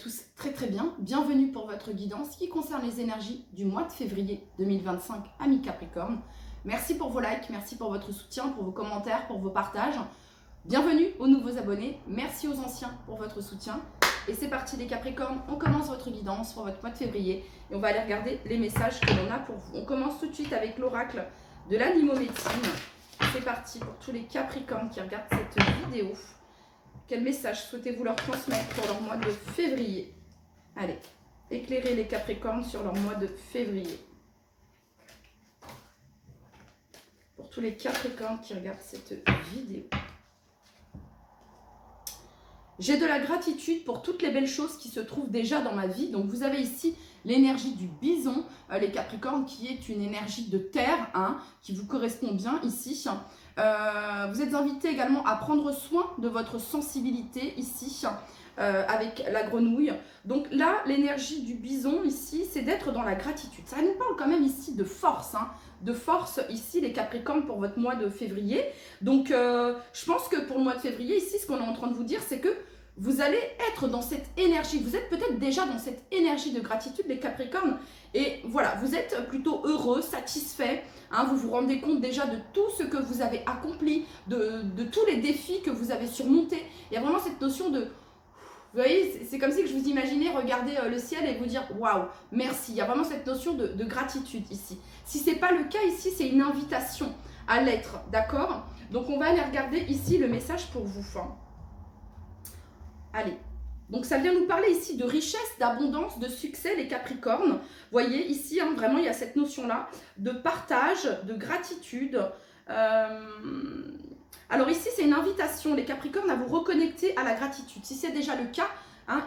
tous très très bien. Bienvenue pour votre guidance qui concerne les énergies du mois de février 2025, amis Capricorne. Merci pour vos likes, merci pour votre soutien, pour vos commentaires, pour vos partages. Bienvenue aux nouveaux abonnés, merci aux anciens pour votre soutien. Et c'est parti les Capricornes, on commence votre guidance pour votre mois de février et on va aller regarder les messages que l'on a pour vous. On commence tout de suite avec l'oracle de la Nimométine. C'est parti pour tous les Capricornes qui regardent cette vidéo. Quel message souhaitez-vous leur transmettre pour leur mois de février? Allez, éclairez les Capricornes sur leur mois de février. Pour tous les Capricornes qui regardent cette vidéo. J'ai de la gratitude pour toutes les belles choses qui se trouvent déjà dans ma vie. Donc vous avez ici l'énergie du bison, les Capricornes, qui est une énergie de terre, qui vous correspond bien ici. Vous êtes invité également à prendre soin de votre sensibilité ici, avec la grenouille. Donc là, l'énergie du bison ici, c'est d'être dans la gratitude. Ça nous parle quand même ici de force, de force ici les Capricornes pour votre mois de février. Donc je pense que pour le mois de février ici, ce qu'on est en train de vous dire, c'est que vous allez être dans cette énergie, vous êtes peut-être déjà dans cette énergie de gratitude les Capricornes, et voilà, vous êtes plutôt heureux, satisfait, vous vous rendez compte déjà de tout ce que vous avez accompli, de tous les défis que vous avez surmontés. Il y a vraiment cette notion de, vous voyez, c'est comme si je vous imaginais regarder le ciel et vous dire waouh, merci. Il y a vraiment cette notion de gratitude ici. Si ce n'est pas le cas ici, c'est une invitation à l'être, d'accord? Donc on va aller regarder ici le message pour vous. Allez, donc ça vient nous parler ici de richesse, d'abondance, de succès, les Capricornes. Vous voyez, ici, vraiment, il y a cette notion-là de partage, de gratitude. Alors ici, c'est une invitation, les Capricornes, à vous reconnecter à la gratitude. Si c'est déjà le cas,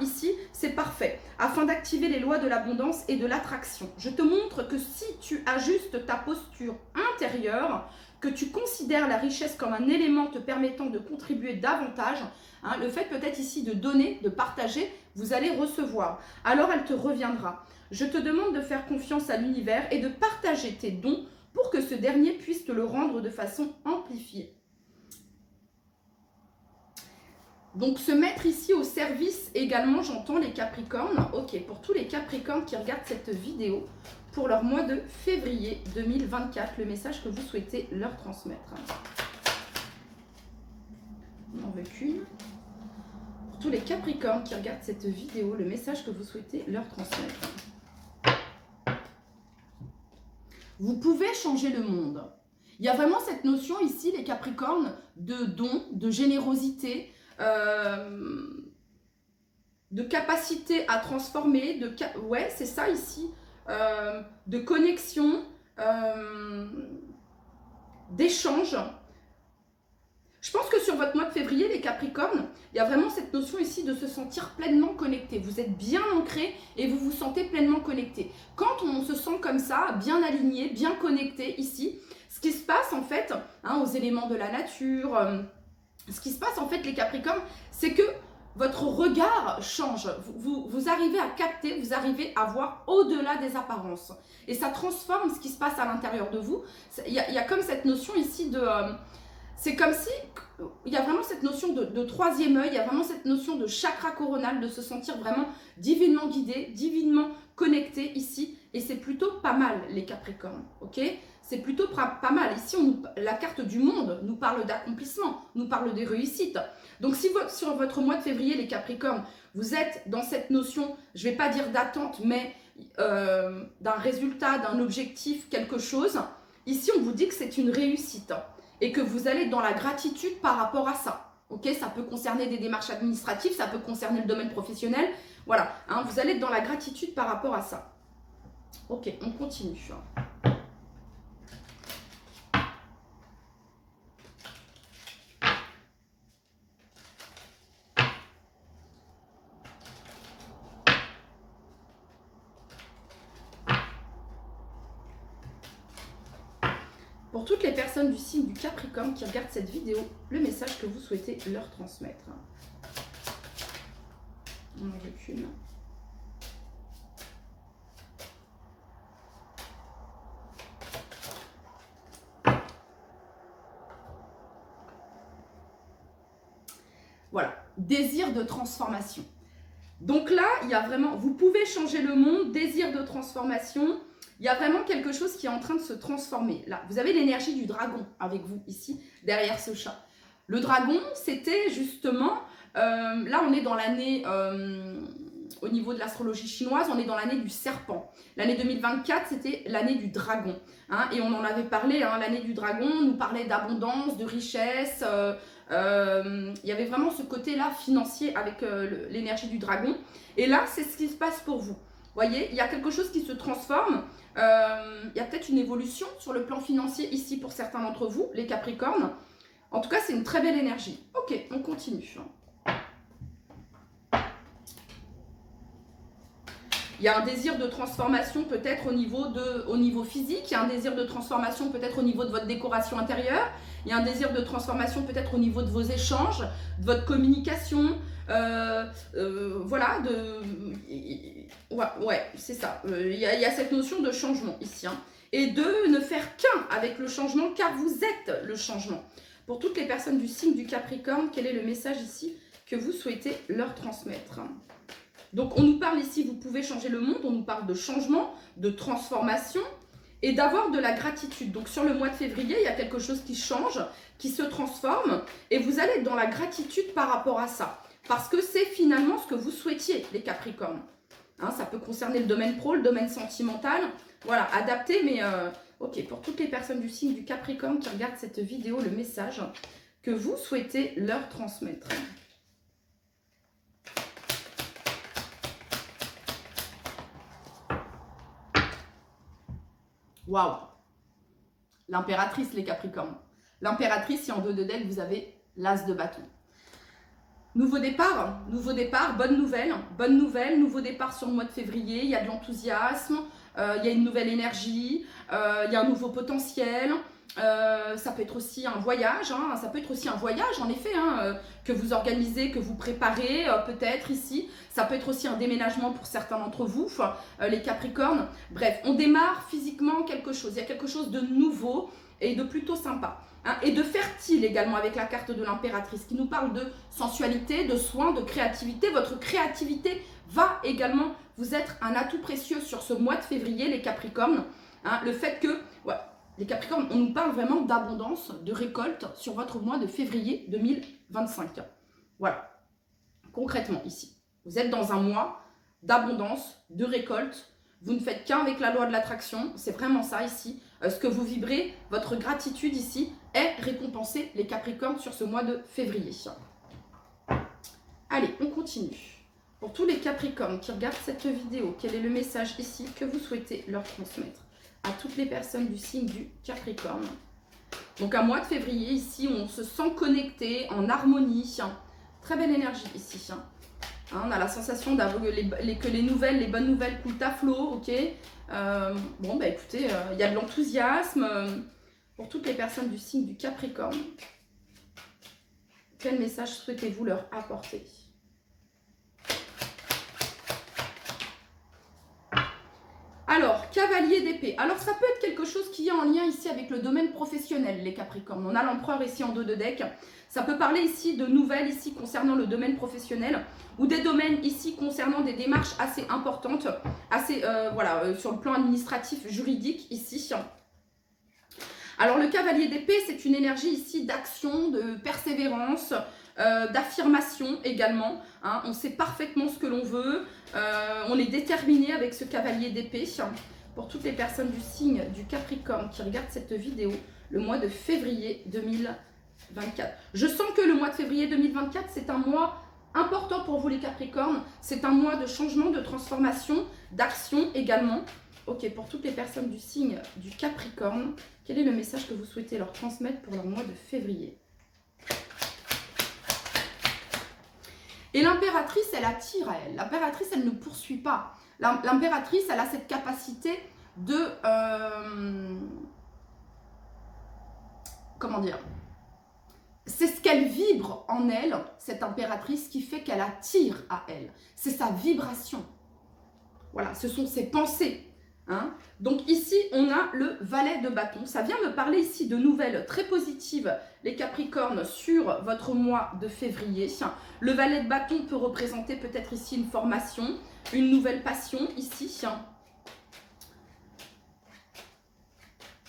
ici, c'est parfait. Afin d'activer les lois de l'abondance et de l'attraction. Je te montre que si tu ajustes ta posture intérieure, que tu considères la richesse comme un élément te permettant de contribuer davantage, le fait peut-être ici de donner, de partager, vous allez recevoir. Alors elle te reviendra. Je te demande de faire confiance à l'univers et de partager tes dons pour que ce dernier puisse te le rendre de façon amplifiée. Donc se mettre ici au service également, j'entends les Capricornes. Ok, pour tous les Capricornes qui regardent cette vidéo, pour leur mois de février 2024, le message que vous souhaitez leur transmettre. On n'en veut qu'une. Pour tous les Capricornes qui regardent cette vidéo, le message que vous souhaitez leur transmettre. Vous pouvez changer le monde. Il y a vraiment cette notion ici, les Capricornes, de don, de générosité, de capacité à transformer, ouais, c'est ça ici, de connexion, d'échange. Je pense que sur votre mois de février, les Capricornes, il y a vraiment cette notion ici de se sentir pleinement connecté. Vous êtes bien ancré et vous vous sentez pleinement connecté. Quand on se sent comme ça, bien aligné, bien connecté ici, ce qui se passe en fait, aux éléments de la nature, ce qui se passe en fait les Capricornes, c'est que votre regard change. Vous arrivez à capter, vous arrivez à voir au-delà des apparences. Et ça transforme ce qui se passe à l'intérieur de vous. Il y a comme cette notion ici de... c'est comme si, il y a vraiment cette notion de troisième œil, il y a vraiment cette notion de chakra coronal, de se sentir vraiment divinement guidé, divinement connecté ici. Et c'est plutôt pas mal les Capricornes, ok? C'est plutôt pas mal. Ici, la carte du monde nous parle d'accomplissement, nous parle des réussites. Donc si sur votre mois de février, les Capricornes, vous êtes dans cette notion, je ne vais pas dire d'attente, mais d'un résultat, d'un objectif, quelque chose, ici on vous dit que c'est une réussite et que vous allez dans la gratitude par rapport à ça. Ok, ça peut concerner des démarches administratives, ça peut concerner le domaine professionnel. Voilà, vous allez être dans la gratitude par rapport à ça. Ok, on continue. Pour toutes les personnes du signe du Capricorne qui regardent cette vidéo, le message que vous souhaitez leur transmettre. On en recule. Voilà, désir de transformation. Donc là, il y a vraiment, vous pouvez changer le monde, désir de transformation. Il y a vraiment quelque chose qui est en train de se transformer. Là, vous avez l'énergie du dragon avec vous ici, derrière ce chat. Le dragon, c'était justement, là on est dans l'année, au niveau de l'astrologie chinoise, on est dans l'année du serpent. L'année 2024, c'était l'année du dragon. Hein, et on en avait parlé, hein, l'année du dragon nous parlait d'abondance, de richesse. Il y avait vraiment ce côté-là financier avec l'énergie du dragon. Et là, c'est ce qui se passe pour vous. Vous voyez, il y a quelque chose qui se transforme. Il y a peut-être une évolution sur le plan financier ici pour certains d'entre vous, les Capricornes. En tout cas, c'est une très belle énergie. Ok, on continue. Il y a un désir de transformation peut-être au niveau physique, il y a un désir de transformation peut-être au niveau de votre décoration intérieure, il y a un désir de transformation peut-être au niveau de vos échanges, de votre communication, voilà, ouais, c'est ça. Il y a cette notion de changement ici, hein, et de ne faire qu'un avec le changement, car vous êtes le changement. Pour toutes les personnes du signe du Capricorne, quel est le message ici que vous souhaitez leur transmettre? Donc, on nous parle ici, vous pouvez changer le monde, on nous parle de changement, de transformation et d'avoir de la gratitude. Donc, sur le mois de février, il y a quelque chose qui change, qui se transforme et vous allez être dans la gratitude par rapport à ça. Parce que c'est finalement ce que vous souhaitiez, les Capricornes. Hein, ça peut concerner le domaine pro, le domaine sentimental. Voilà, adapté, mais ok, pour toutes les personnes du signe du Capricorne qui regardent cette vidéo, le message que vous souhaitez leur transmettre. Waouh! L'impératrice, les Capricornes. L'impératrice, si en 2 de deck, vous avez l'as de bâton. Nouveau départ, bonne nouvelle, nouveau départ sur le mois de février, il y a de l'enthousiasme, il y a une nouvelle énergie, il y a un nouveau potentiel, ça peut être aussi un voyage, hein, en effet, hein, que vous organisez, que vous préparez peut-être ici, ça peut être aussi un déménagement pour certains d'entre vous, les Capricornes, bref, on démarre physiquement quelque chose, il y a quelque chose de nouveau et de plutôt sympa. Hein, et de fertile également avec la carte de l'impératrice qui nous parle de sensualité, de soins, de créativité. Votre créativité va également vous être un atout précieux sur ce mois de février, les Capricornes. Hein, le fait que, ouais, les Capricornes, on nous parle vraiment d'abondance, de récolte sur votre mois de février 2025. Voilà, concrètement ici. Vous êtes dans un mois d'abondance, de récolte. Vous ne faites qu'un avec la loi de l'attraction. C'est vraiment ça ici. Ce que vous vibrez, votre gratitude ici est récompensée, les Capricornes, sur ce mois de février. Allez, on continue. Pour tous les Capricornes qui regardent cette vidéo, quel est le message ici que vous souhaitez leur transmettre à toutes les personnes du signe du Capricorne? Donc un mois de février ici, on se sent connecté, en harmonie. Très belle énergie ici. On a la sensation que les bonnes nouvelles coulent à flot, ok. Bon, bah écoutez, il y a de l'enthousiasme pour toutes les personnes du signe du Capricorne. Quel message souhaitez-vous leur apporter? Alors, cavalier d'épée. Alors, ça peut être quelque chose qui est en lien ici avec le domaine professionnel, les Capricornes. On a l'empereur ici en 2 de deck. Ça peut parler ici de nouvelles ici concernant le domaine professionnel ou des domaines ici concernant des démarches assez importantes, assez, voilà, sur le plan administratif, juridique ici. Alors, le cavalier d'épée, c'est une énergie ici d'action, de persévérance, d'affirmation également. Hein. On sait parfaitement ce que l'on veut. On est déterminé avec ce cavalier d'épée. Pour toutes les personnes du signe du Capricorne qui regardent cette vidéo, le mois de février 2024. Je sens que le mois de février 2024, c'est un mois important pour vous les Capricornes. C'est un mois de changement, de transformation, d'action également. Ok, pour toutes les personnes du signe du Capricorne, quel est le message que vous souhaitez leur transmettre pour leur mois de février? Et l'impératrice, elle attire à elle. L'impératrice, elle ne poursuit pas. L'impératrice, elle a cette capacité de... comment dire? C'est ce qu'elle vibre en elle, cette impératrice, qui fait qu'elle attire à elle. C'est sa vibration. Voilà, ce sont ses pensées. Hein. Donc ici, on a le valet de bâton. Ça vient me parler ici de nouvelles très positives, les Capricornes, sur votre mois de février. Le valet de bâton peut représenter peut-être ici une formation, une nouvelle passion ici.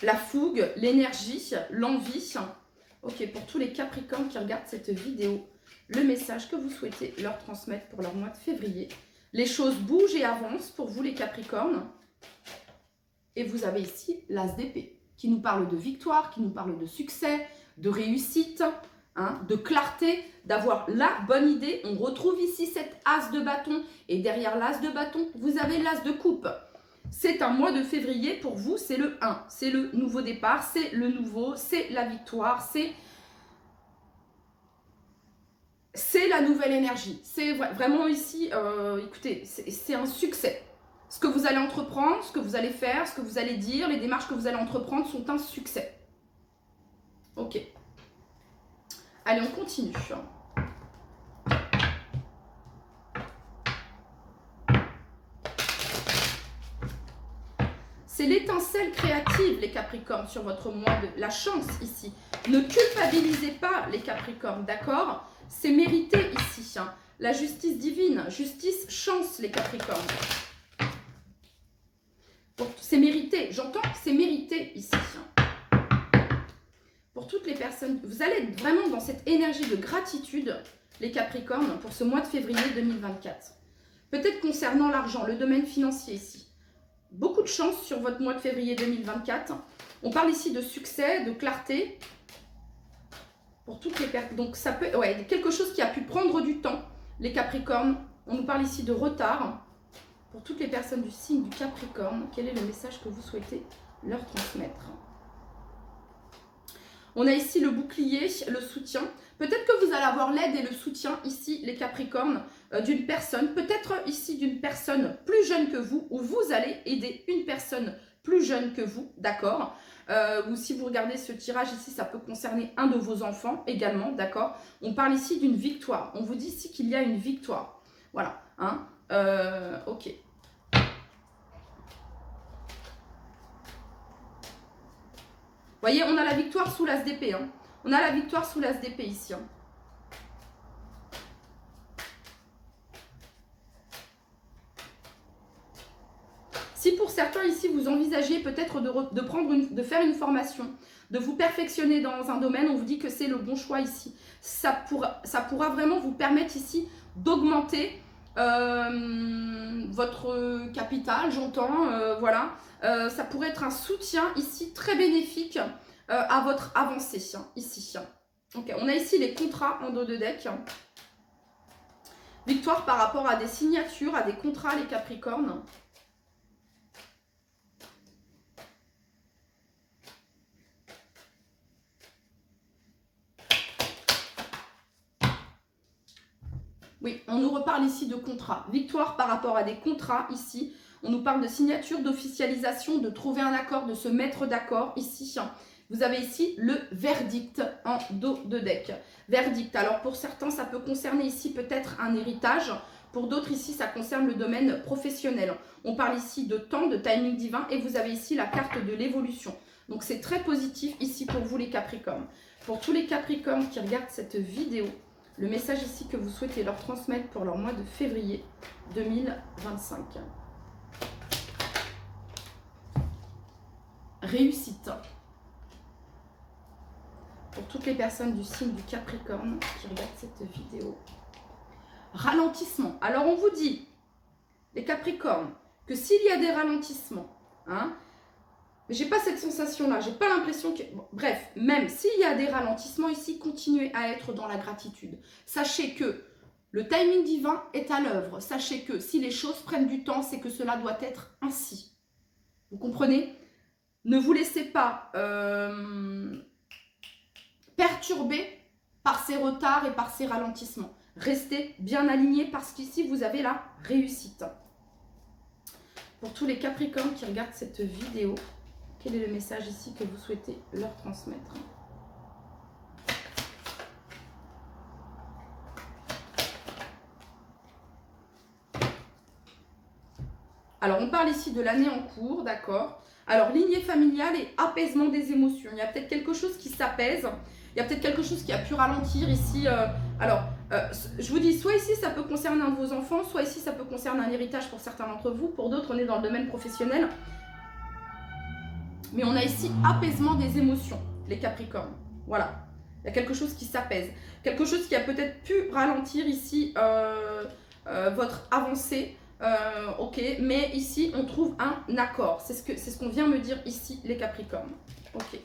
La fougue, l'énergie, l'envie. Ok, pour tous les Capricornes qui regardent cette vidéo, le message que vous souhaitez leur transmettre pour leur mois de février. Les choses bougent et avancent pour vous les Capricornes. Et vous avez ici l'as d'épée, qui nous parle de victoire, qui nous parle de succès, de réussite, hein, de clarté, d'avoir la bonne idée. On retrouve ici cet as de bâton. Et derrière l'as de bâton, vous avez l'as de coupe. C'est un mois de février, pour vous, c'est le 1. C'est le nouveau départ, c'est le nouveau, c'est la victoire, c'est la nouvelle énergie. C'est vraiment ici, écoutez, c'est un succès. Ce que vous allez entreprendre, ce que vous allez faire, ce que vous allez dire, les démarches que vous allez entreprendre sont un succès. Ok. Allez, on continue. C'est l'étincelle créative, les Capricornes, sur votre mois de la chance ici. Ne culpabilisez pas, les Capricornes, d'accord? C'est mérité ici. Hein. La justice divine, justice, chance, les Capricornes. C'est mérité, j'entends, c'est mérité ici. Pour toutes les personnes, vous allez être vraiment dans cette énergie de gratitude, les Capricornes, pour ce mois de février 2024. Peut-être concernant l'argent, le domaine financier ici. Beaucoup de chance sur votre mois de février 2024. On parle ici de succès, de clarté. Pour toutes les personnes. Donc ça peut, ouais, quelque chose qui a pu prendre du temps, les Capricornes. On nous parle ici de retard. Pour toutes les personnes du signe du Capricorne, quel est le message que vous souhaitez leur transmettre? On a ici le bouclier, le soutien. Peut-être que vous allez avoir l'aide et le soutien ici, les Capricornes, d'une personne. Peut-être ici d'une personne plus jeune que vous, ou vous allez aider une personne plus jeune que vous, d'accord? Ou si vous regardez ce tirage ici, ça peut concerner un de vos enfants également, d'accord? On parle ici d'une victoire. On vous dit ici qu'il y a une victoire. Voilà, hein? Ok. Vous voyez, on a la victoire sous l'as d'épée. Hein. On a la victoire sous l'as d'épée ici. Hein. Si pour certains ici, vous envisagez peut-être de faire une formation, de vous perfectionner dans un domaine, on vous dit que c'est le bon choix ici. Ça pourra vraiment vous permettre ici d'augmenter votre capital, j'entends, voilà. Ça pourrait être un soutien ici très bénéfique à votre avancée, ici. Ok, on a ici les contrats en dos de deck. Victoire par rapport à des signatures, à des contrats, les Capricornes. Oui, on nous reparle ici de contrats. Victoire par rapport à des contrats ici. On nous parle de signature, d'officialisation, de trouver un accord, de se mettre d'accord ici. Vous avez ici le verdict en dos de deck. Verdict. Alors pour certains, ça peut concerner ici peut-être un héritage. Pour d'autres ici, ça concerne le domaine professionnel. On parle ici de temps, de timing divin. Et vous avez ici la carte de l'évolution. Donc c'est très positif ici pour vous les Capricornes. Pour tous les Capricornes qui regardent cette vidéo, le message ici que vous souhaitez leur transmettre pour leur mois de février 2025. Réussite. Pour toutes les personnes du signe du Capricorne qui regardent cette vidéo. Ralentissement. Alors on vous dit, les Capricornes, que s'il y a des ralentissements, hein, mais j'ai pas cette sensation-là, j'ai pas l'impression que... Bon, bref, même s'il y a des ralentissements ici, continuez à être dans la gratitude. Sachez que le timing divin est à l'œuvre. Sachez que si les choses prennent du temps, c'est que cela doit être ainsi. Vous comprenez? Ne vous laissez pas perturber par ces retards et par ces ralentissements. Restez bien alignés parce qu'ici, vous avez la réussite. Pour tous les Capricornes qui regardent cette vidéo, quel est le message ici que vous souhaitez leur transmettre? Alors, on parle ici de l'année en cours, d'accord. Alors, lignée familiale et apaisement des émotions. Il y a peut-être quelque chose qui s'apaise. Il y a peut-être quelque chose qui a pu ralentir ici. Je vous dis, soit ici, ça peut concerner un de vos enfants, soit ici, ça peut concerner un héritage pour certains d'entre vous. Pour d'autres, on est dans le domaine professionnel. Mais on a ici apaisement des émotions, les Capricornes. Voilà. Il y a quelque chose qui s'apaise. Quelque chose qui a peut-être pu ralentir ici votre avancée. Ok, mais ici, on trouve un accord. C'est ce qu'on vient me dire ici, les Capricornes. Ok.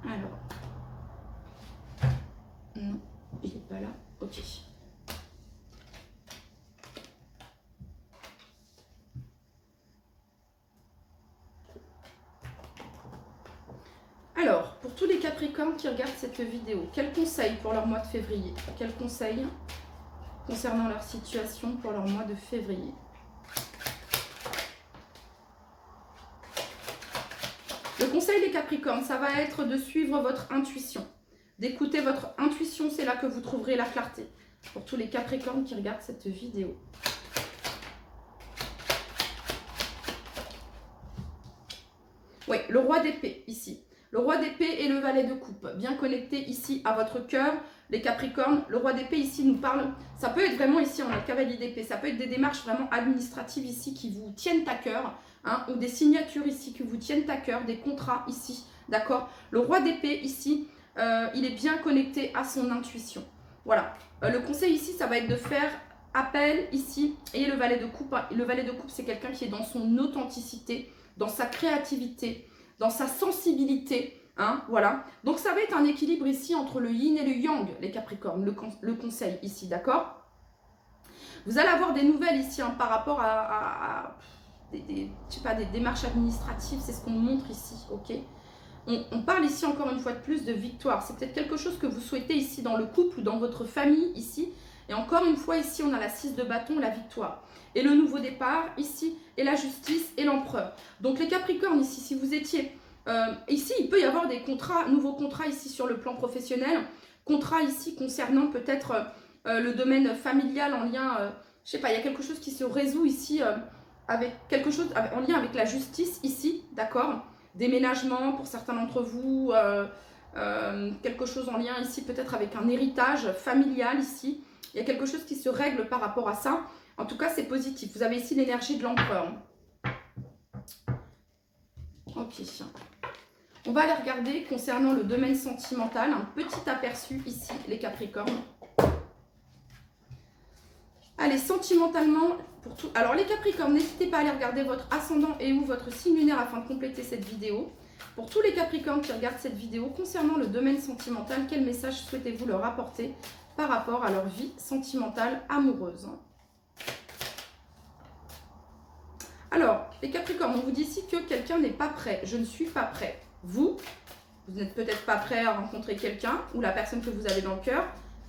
Alors. Non, il n'est pas là. Ok. Alors, pour tous les Capricornes qui regardent cette vidéo, quels conseils pour leur mois de février? Quels conseils concernant leur situation pour leur mois de février? Le conseil des Capricornes, ça va être de suivre votre intuition. D'écouter votre intuition, c'est là que vous trouverez la clarté. Pour tous les Capricornes qui regardent cette vidéo. Oui, le roi d'épée ici. Le roi d'épée et le valet de coupe, bien connectés ici à votre cœur, les Capricornes. Le roi d'épée ici nous parle, ça peut être vraiment ici, on a le cavalier d'épée, ça peut être des démarches vraiment administratives ici qui vous tiennent à cœur, hein, ou des signatures ici qui vous tiennent à cœur, des contrats ici, d'accord. Le roi d'épée ici, il est bien connecté à son intuition. Voilà, le conseil ici, ça va être de faire appel ici, et le valet de coupe, c'est quelqu'un qui est dans son authenticité, dans sa créativité, dans sa sensibilité, hein, voilà. Donc ça va être un équilibre ici entre le yin et le yang, les Capricornes, le conseil ici, d'accord. Vous allez avoir des nouvelles ici hein, par rapport à je sais pas, des démarches administratives, c'est ce qu'on montre ici, ok. On parle ici encore une fois de plus de victoire, c'est peut-être quelque chose que vous souhaitez ici dans le couple ou dans votre famille ici, et encore une fois ici on a la 6 de bâton, la victoire. Et le nouveau départ ici, et la justice et l'empereur. Donc les Capricornes ici, si vous étiez... ici, il peut y avoir des contrats, nouveaux contrats ici sur le plan professionnel. Contrats ici concernant peut-être le domaine familial en lien... je sais pas, il y a quelque chose qui se résout ici avec quelque chose en lien avec la justice ici, d'accord. Déménagement pour certains d'entre vous, quelque chose en lien ici peut-être avec un héritage familial ici. Il y a quelque chose qui se règle par rapport à ça. En tout cas, c'est positif. Vous avez ici l'énergie de l'empereur. Ok. On va aller regarder concernant le domaine sentimental. Un petit aperçu ici, les Capricornes. Allez, sentimentalement, pour tout. Alors, les Capricornes, n'hésitez pas à aller regarder votre ascendant et ou votre signe lunaire afin de compléter cette vidéo. Pour tous les Capricornes qui regardent cette vidéo, concernant le domaine sentimental, quel message souhaitez-vous leur apporter par rapport à leur vie sentimentale amoureuse? Alors, les Capricornes, on vous dit ici que quelqu'un n'est pas prêt. Je ne suis pas prêt. Vous n'êtes peut-être pas prêt à rencontrer quelqu'un ou la personne que vous avez dans le cœur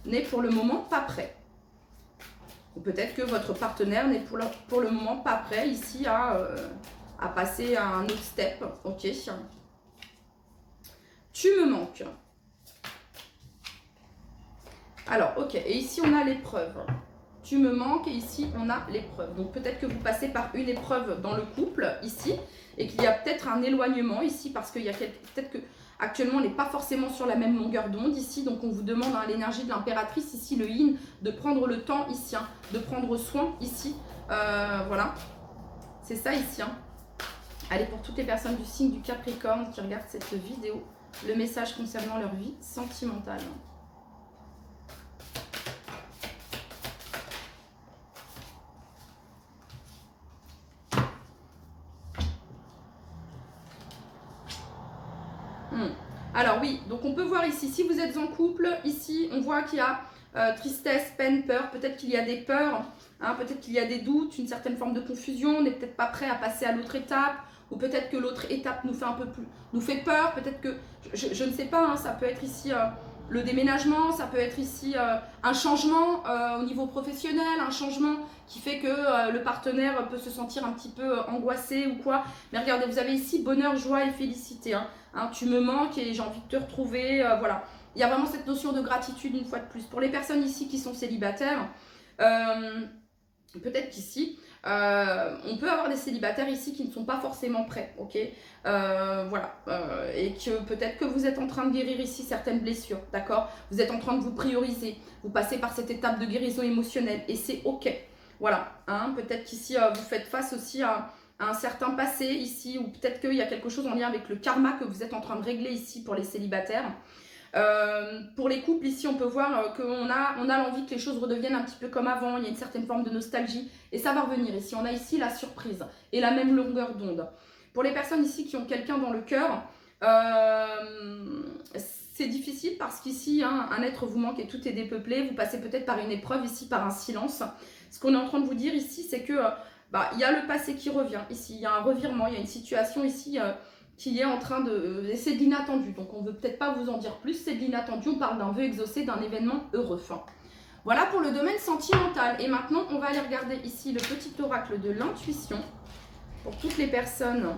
n'est pour le moment pas prêt. Ou peut-être que votre partenaire n'est pour le moment pas prêt ici à passer à un autre step. Ok. Tu me manques. Alors, ok. Et ici, on a l'épreuve. Tu me manques et ici on a l'épreuve. Donc peut-être que vous passez par une épreuve dans le couple ici et qu'il y a peut-être un éloignement ici parce qu'il y a peut-être que actuellement on n'est pas forcément sur la même longueur d'onde ici. Donc on vous demande hein, l'énergie de l'impératrice ici, le yin, de prendre le temps ici, hein, de prendre soin ici. Voilà, c'est ça ici. Hein. Allez, pour toutes les personnes du signe du Capricorne qui regardent cette vidéo, le message concernant leur vie sentimentale. Alors oui, donc on peut voir ici, si vous êtes en couple, ici on voit qu'il y a tristesse, peine, peur, peut-être qu'il y a des peurs, hein, peut-être qu'il y a des doutes, une certaine forme de confusion, on n'est peut-être pas prêt à passer à l'autre étape, ou peut-être que l'autre étape nous fait un peu plus, nous fait peur, peut-être que, je ne sais pas, hein, ça peut être ici le déménagement, ça peut être ici un changement au niveau professionnel, un changement qui fait que le partenaire peut se sentir un petit peu angoissé ou quoi. Mais regardez, vous avez ici bonheur, joie et félicité. Hein, tu me manques et j'ai envie de te retrouver. Voilà. Il y a vraiment cette notion de gratitude une fois de plus. Pour les personnes ici qui sont célibataires, peut-être qu'ici, on peut avoir des célibataires ici qui ne sont pas forcément prêts, ok, voilà, et que peut-être que vous êtes en train de guérir ici certaines blessures, d'accord, vous êtes en train de vous prioriser, vous passez par cette étape de guérison émotionnelle et c'est ok, voilà, hein, peut-être qu'ici vous faites face aussi à un certain passé ici, ou peut-être qu'il y a quelque chose en lien avec le karma que vous êtes en train de régler ici pour les célibataires. Pour les couples, ici, on peut voir qu'on a l'envie que les choses redeviennent un petit peu comme avant. Il y a une certaine forme de nostalgie et ça va revenir ici. On a ici la surprise et la même longueur d'onde. Pour les personnes ici qui ont quelqu'un dans le cœur, c'est difficile parce qu'ici, hein, un être vous manque et tout est dépeuplé. Vous passez peut-être par une épreuve ici, par un silence. Ce qu'on est en train de vous dire ici, c'est que il y a le passé qui revient. Ici, il y a un revirement, il y a une situation ici... qui est en train de... Et c'est de l'inattendu, donc on ne veut peut-être pas vous en dire plus, c'est de l'inattendu, on parle d'un vœu exaucé, d'un événement heureux. Voilà pour le domaine sentimental. Et maintenant, on va aller regarder ici le petit oracle de l'intuition pour toutes les personnes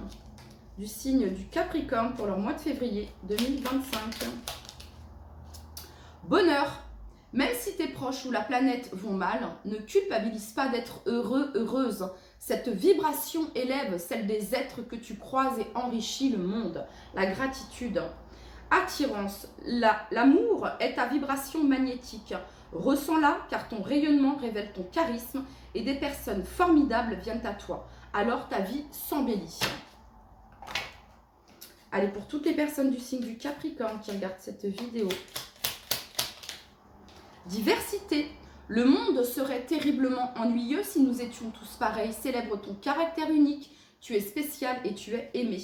du signe du Capricorne pour leur mois de février 2025. Bonheur. Même si tes proches ou la planète vont mal, ne culpabilise pas d'être heureux, heureuse. Cette vibration élève celle des êtres que tu croises et enrichit le monde. La gratitude. Attirance. L'amour est ta vibration magnétique. Ressens-la car ton rayonnement révèle ton charisme et des personnes formidables viennent à toi. Alors ta vie s'embellit. Allez, pour toutes les personnes du signe du Capricorne qui regardent cette vidéo. Diversité. Le monde serait terriblement ennuyeux si nous étions tous pareils. Célèbre ton caractère unique. Tu es spécial et tu es aimé.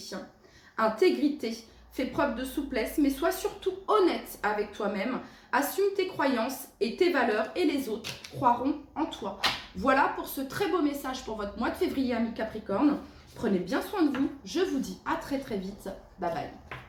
Intégrité. Fais preuve de souplesse, mais sois surtout honnête avec toi-même. Assume tes croyances et tes valeurs et les autres croiront en toi. Voilà pour ce très beau message pour votre mois de février, amis Capricorne. Prenez bien soin de vous. Je vous dis à très très vite. Bye bye.